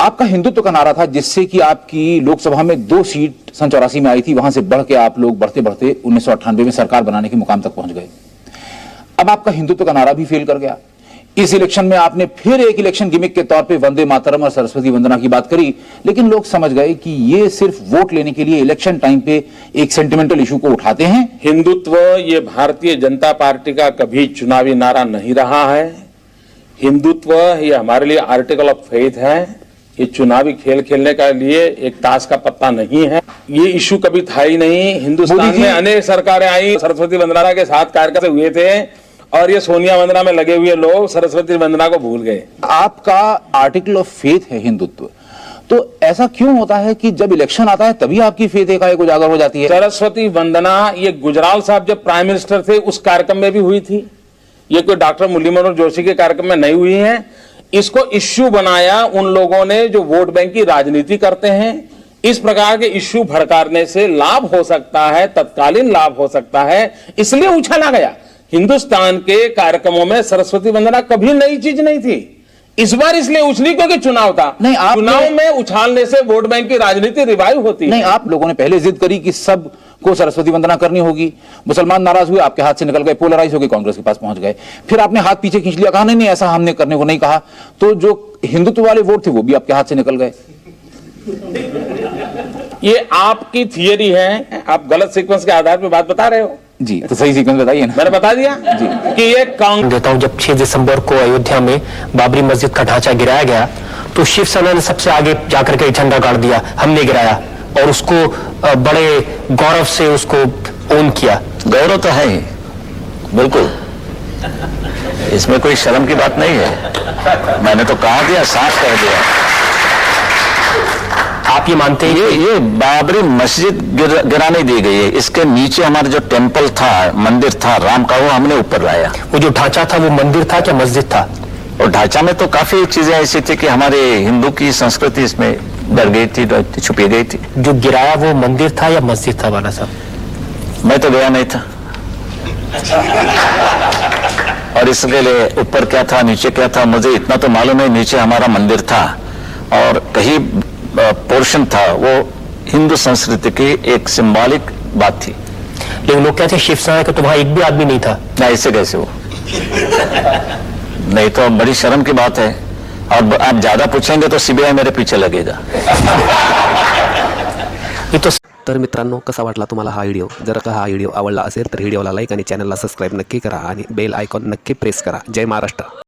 आपका हिंदुत्व का नारा था जिससे कि आपकी लोकसभा में 2 सीट सन 84 में आई थी, वहां से बढ़ के आप लोग बढ़ते बढ़ते 1998 में सरकार बनाने के मुकाम तक पहुंच गए। अब आपका हिंदुत्व का नारा भी फेल कर गया। इस इलेक्शन में आपने फिर एक इलेक्शन गिमिक के तौर पे वंदे मातरम और सरस्वती वंदना की बात करी, लेकिन लोग समझ गए कि ये सिर्फ वोट लेने के लिए इलेक्शन टाइम पे एक सेंटिमेंटल इशू को उठाते हैं। हिंदुत्व ये भारतीय जनता पार्टी का कभी चुनावी नारा नहीं रहा है। हिंदुत्व ये हमारे लिए आर्टिकल ऑफ फेथ है। ये चुनावी खेल खेलने का लिए एक ताश का पत्ता नहीं है। ये इशू कभी था ही नहीं। हिंदुस्तान में अनेक सरकारें आई, सरस्वती वंदना के साथ कार्यक्रम हुए थे और ये सोनिया वंदना में लगे हुए लोग सरस्वती वंदना को भूल गए। आपका आर्टिकल ऑफ फेथ है हिंदुत्व, तो ऐसा क्यों होता है कि जब इलेक्शन आता है तभी आपकी फेथ एकाएक उजागर हो जाती है? सरस्वती वंदना ये गुजराल साहब जब प्राइम मिनिस्टर थे उस कार्यक्रम में भी हुई थी। ये कोई डॉक्टर मुरली मनोहर जोशी के कार्यक्रम में नहीं हुई है। इसको इश्यू बनाया उन लोगों ने जो वोट बैंक की राजनीति करते हैं। इस प्रकार के इश्यू भड़काने से लाभ हो सकता है, तत्कालीन लाभ हो सकता है, इसलिए उछाला गया। हिंदुस्तान के कार्यक्रमों में सरस्वती वंदना कभी नई चीज नहीं थी। इस बार इसलिए उछली क्योंकि चुनाव था। नहीं, चुनाव में उछालने से वोट बैंक की राजनीति रिवाइव होती है। नहीं, आप लोगों ने पहले जिद करी कि सब को सरस्वती वंदना करनी होगी। मुसलमान नाराज हुए, आपके हाथ से निकल गए, पोलराइज होकर कांग्रेस के पास पहुंच गए। फिर आपने हाथ पीछे खींच लिया, कहा नहीं ऐसा हमने करने को नहीं कहा। तो जो हिंदुत्व वाले वोट थे वो भी आपके हाथ से निकल गए। ये आपकी थियरी है, आप गलत सीक्वेंस के आधार पर बात बता रहे हो। जी, तो सही सीक्वेंस बताइए ना। मैंने बता दिया जी कि ये कांग्रेस देता हूं। जब 6 दिसंबर को अयोध्या में बाबरी मस्जिद का ढांचा गिराया गया तो शिवसेना ने सबसे आगे जाकर के झंडा गाड़ दिया, हमने गिराया, और उसको बड़े गौरव से उसको ओन किया। गौरव तो है ही, बिल्कुल, इसमें कोई शर्म की बात नहीं है। मैंने तो कहा दिया, साफ कह दिया। आप ये मानते हैं? ये बाबरी मस्जिद गिराने दी गई है। इसके नीचे हमारा जो टेम्पल था, मंदिर था राम का, वो हमने ऊपर लाया। वो जो ढांचा था वो मंदिर था क्या मस्जिद था? और ढांचा में तो काफी चीजें ऐसी थी कि हमारे हिंदू की संस्कृति इसमें डर गई थी, छुपी गई थी। जो गिराया वो मंदिर था या मस्जिद था बाला साहब? मैं तो गया नहीं था, और इसके लिए ऊपर क्या था नीचे क्या था मुझे इतना तो मालूम है। नीचे हमारा मंदिर था और कहीं पोर्शन था वो हिंदू संस्कृति की एक सिंबॉलिक बात थी। लेकिन लोग कहते हैं शिवसेना का तो वहां एक भी आदमी नहीं था। ना, ऐसे कैसे हो? नहीं तो बड़ी शर्म की बात है। और आप ज्यादा पूछेंगे तो सीबीआई मेरे पीछे लगेगा। तर मित्रांनो, कसा वाटला तुम्हाला हा व्हिडिओ? जर का हा व्हिडिओ आवडला असेल तर व्हिडिओला लाईक आणि चॅनलला सबस्क्राईब नक्की करा आणि बेल आयकॉन नक्की प्रेस करा. जय महाराष्ट्र.